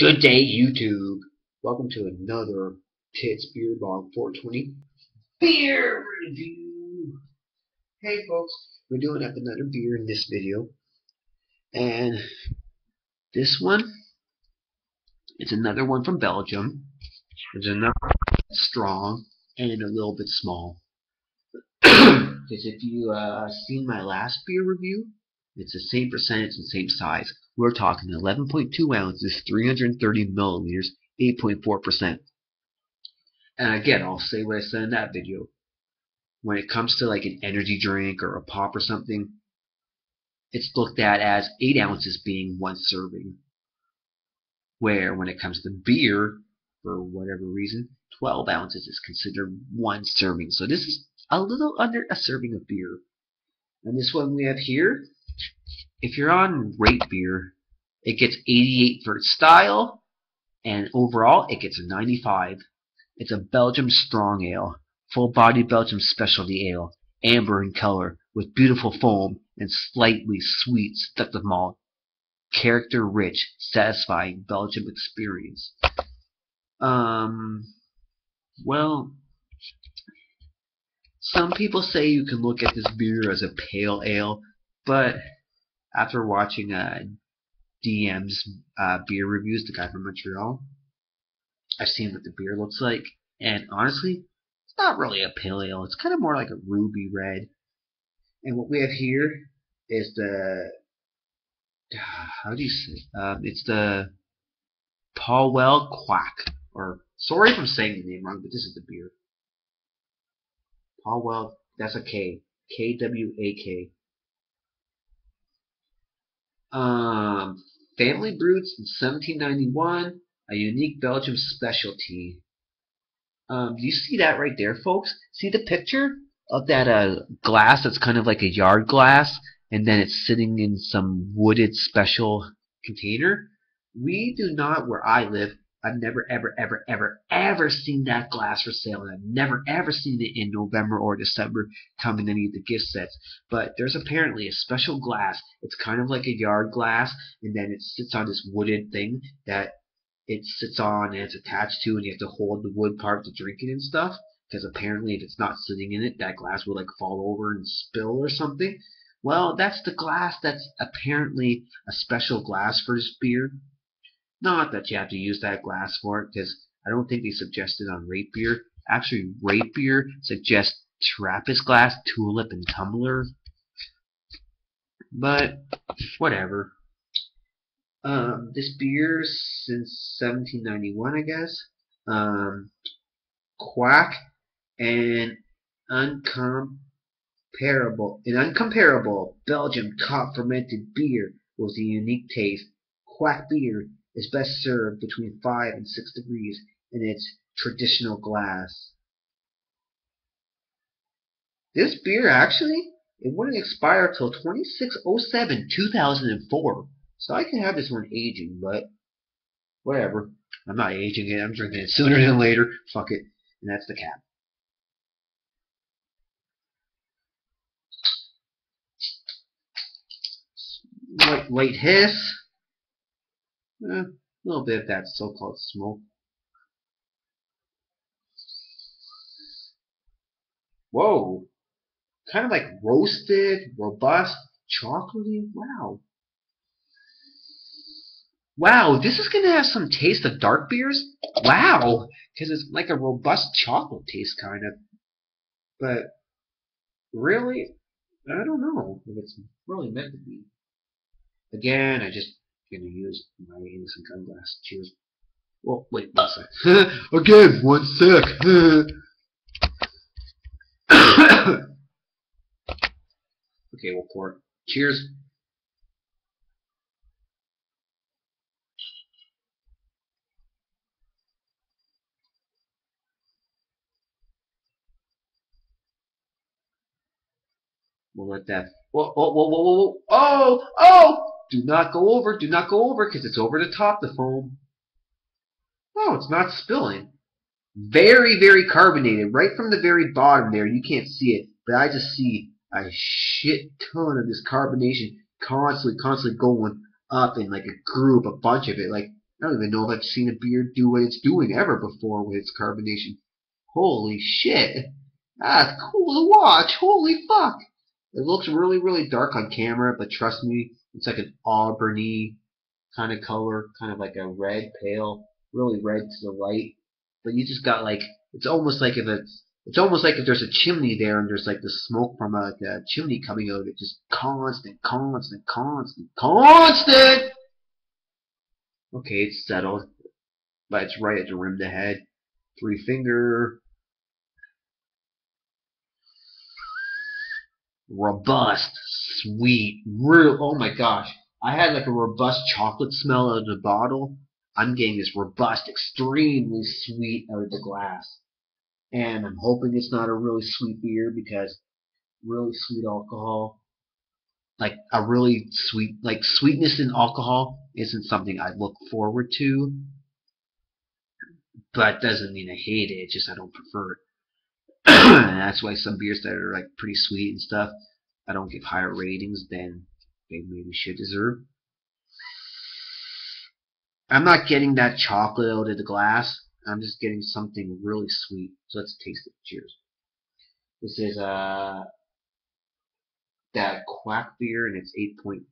Good day, YouTube. Welcome to another Tits Beer Bong 420 beer review. Hey, folks, we're doing up another beer in this video, and this one, it's another one from Belgium. It's another strong and a little bit small. Because if you seen my last beer review, it's the same percentage and same size. We're talking 11.2 ounces, 330 milliliters, 8.4%. And again, I'll say what I said in that video. When it comes to like an energy drink or a pop or something, it's looked at as 8 ounces being one serving. Where when it comes to beer, for whatever reason, 12 ounces is considered one serving. So this is a little under a serving of beer. And this one we have here, if you're on rate beer, it gets 88 for its style, and overall it gets a 95. It's a Belgium strong ale, full-bodied Belgium specialty ale, amber in color, with beautiful foam and slightly sweet seductive malt. Character-rich, satisfying Belgium experience. Well, some people say you can look at this beer as a pale ale, but after watching DM's beer reviews, the guy from Montreal, I've seen what the beer looks like, and honestly, it's not really a pale ale. It's kind of more like a ruby red. And what we have here is the, how do you say? It's the Pauwel Kwak. Or sorry if I'm saying the name wrong, but this is the beer. Pauwel, that's a K. Kwak. Family brewed in 1791. A unique Belgium specialty. Do you see that right there, folks? See the picture of that glass that's kind of like a yard glass, and then it's sitting in some wooded special container? We do not, where I live, I've never, ever seen that glass for sale, and I've never, ever seen it in November or December come in any of the gift sets. But there's apparently a special glass. It's kind of like a yard glass, and then it sits on this wooded thing that it sits on and it's attached to, and you have to hold the wood part to drink it and stuff. Because apparently, if it's not sitting in it, that glass will like fall over and spill or something. Well, that's the glass that's apparently a special glass for this beer. Not that you have to use that glass for it, because I don't think they suggest it on rate beer. Actually, rate beer suggests Trappist glass, tulip, and tumbler. But whatever. This beer since 1791, I guess. Quack and uncomparable Belgian top fermented beer with a unique taste. Quack beer is best served between 5 and 6 degrees in its traditional glass. This beer actually, it wouldn't expire till 26/07/2004. So I can have this one aging, but whatever. I'm not aging it. I'm drinking it sooner than later. Fuck it. And that's the cap. Light hiss. A little bit of that so-called smoke. Whoa. Kind of like roasted, robust, chocolatey. Wow. Wow, this is going to have some taste of dark beers? Wow. Because it's like a robust chocolate taste, kind of. But really, I don't know if it's really meant to be. Again, I just going to use my innocent gun glass. Cheers. Well, wait, 1 sec. Again, 1 sec. Okay, we'll pour it. Cheers. We'll let that. Whoa, whoa, whoa, whoa, whoa. Oh, oh! Do not go over, because it's over the top, the foam. Oh, it's not spilling. Very, very carbonated. Right from the very bottom there, you can't see it, but I just see a shit ton of this carbonation constantly going up in like a group, a bunch of it. Like, I don't even know if I've seen a beer do what it's doing ever before with its carbonation. Holy shit. That's cool to watch. Holy fuck. It looks really, really dark on camera, but trust me, it's like an auburny kind of color, kind of like a red, pale, really red to the light. But you just got like, it's almost like if there's a chimney there and there's like the smoke from a chimney coming out of it, just constant, constant, constant, constant! Okay, it's settled, but it's right at the rim of the head. Three finger, robust, sweet, real. Oh my gosh, I had like a robust chocolate smell out of the bottle. I'm getting this robust, extremely sweet out of the glass, and I'm hoping it's not a really sweet beer because really sweet alcohol, like a really sweet, like sweetness in alcohol, isn't something I look forward to. But doesn't mean I hate it. It's just I don't prefer it. And that's why some beers that are like pretty sweet and stuff, I don't give higher ratings than they maybe should deserve. I'm not getting that chocolate out of the glass. I'm just getting something really sweet. So let's taste it. Cheers. This is that Quack beer, and it's 8.4%.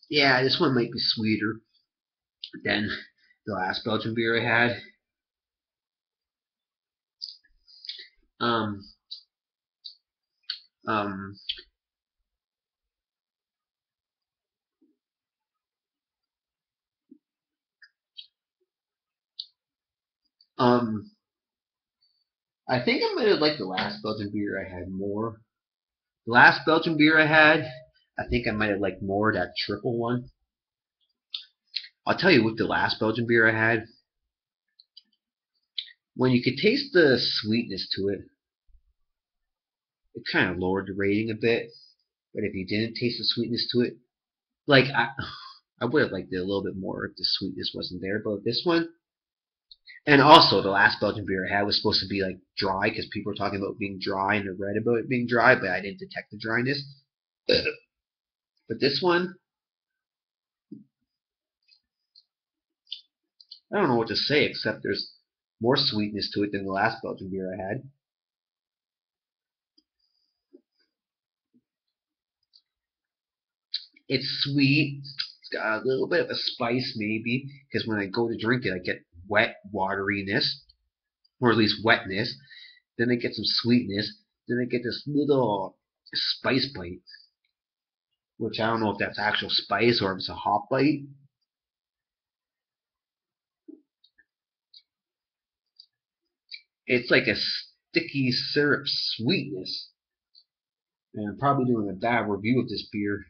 Yeah, this one might be sweeter than the last Belgian beer I had. Um, um, um, I think I might have liked the last Belgian beer I had more. The last Belgian beer I had, I think I might have liked more that triple one. I'll tell you what the last Belgian beer I had, when you could taste the sweetness to it, it kind of lowered the rating a bit. But if you didn't taste the sweetness to it, like I would have liked it a little bit more if the sweetness wasn't there. But this one, and also the last Belgian beer I had was supposed to be like dry because people were talking about being dry and I read about it being dry, but I didn't detect the dryness. But this one, I don't know what to say except there's more sweetness to it than the last Belgian beer I had. It's sweet. It's got a little bit of a spice maybe because when I go to drink it, I get wet wateriness, or at least wetness. Then I get some sweetness. Then I get this little spice bite, which I don't know if that's actual spice or if it's a hop bite. It's like a sticky syrup sweetness. And I'm probably doing a bad review of this beer.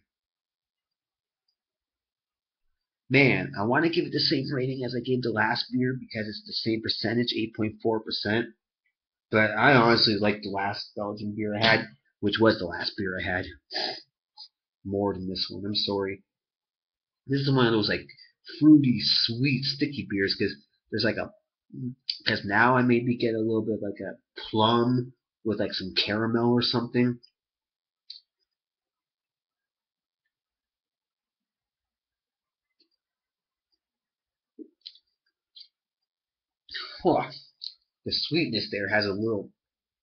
Man, I want to give it the same rating as I gave the last beer because it's the same percentage, 8.4%. But I honestly like the last Belgian beer I had, which was the last beer I had, more than this one. I'm sorry. This is one of those like fruity, sweet, sticky beers because there's like a because now I maybe get a little bit like a plum with like some caramel or something. Oh, the sweetness there has a little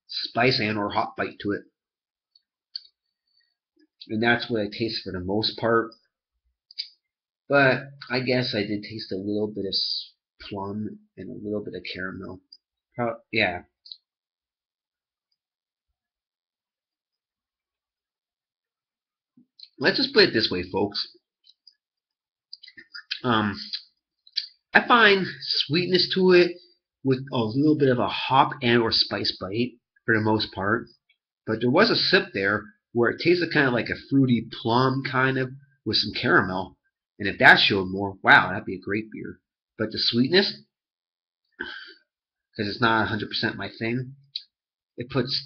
spice and or hot bite to it, and that's what I taste for the most part. But I guess I did taste a little bit of plum and a little bit of caramel. Yeah. Let's just put it this way, folks. Um, I find sweetness to it with a little bit of a hop and or spice bite for the most part. But there was a sip there where it tasted kind of like a fruity plum kind of with some caramel. And if that showed more, wow, that'd be a great beer. But the sweetness, because it's not 100% my thing, it puts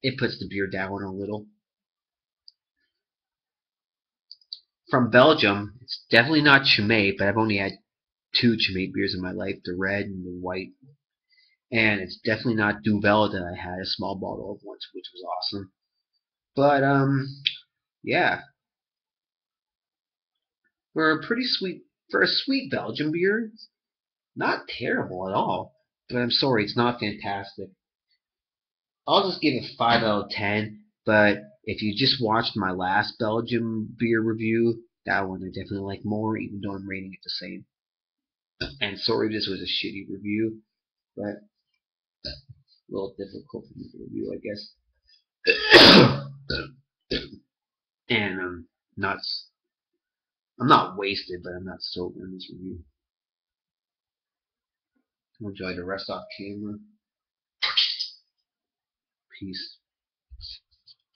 the beer down a little. From Belgium, it's definitely not Chimay, but I've only had two Chimay beers in my life, the red and the white. and it's definitely not Duvel that I had a small bottle of once, which was awesome. But yeah, for a pretty sweet for a sweet Belgian beer, not terrible at all. But I'm sorry, it's not fantastic. I'll just give it 5 out of 10. But if you just watched my last Belgian beer review, that one I definitely like more, even though I'm rating it the same. And sorry, this was a shitty review, but a little difficult for me to review, I guess. And not I'm not wasted, but I'm not sober in this review. Enjoy the rest off camera. Peace.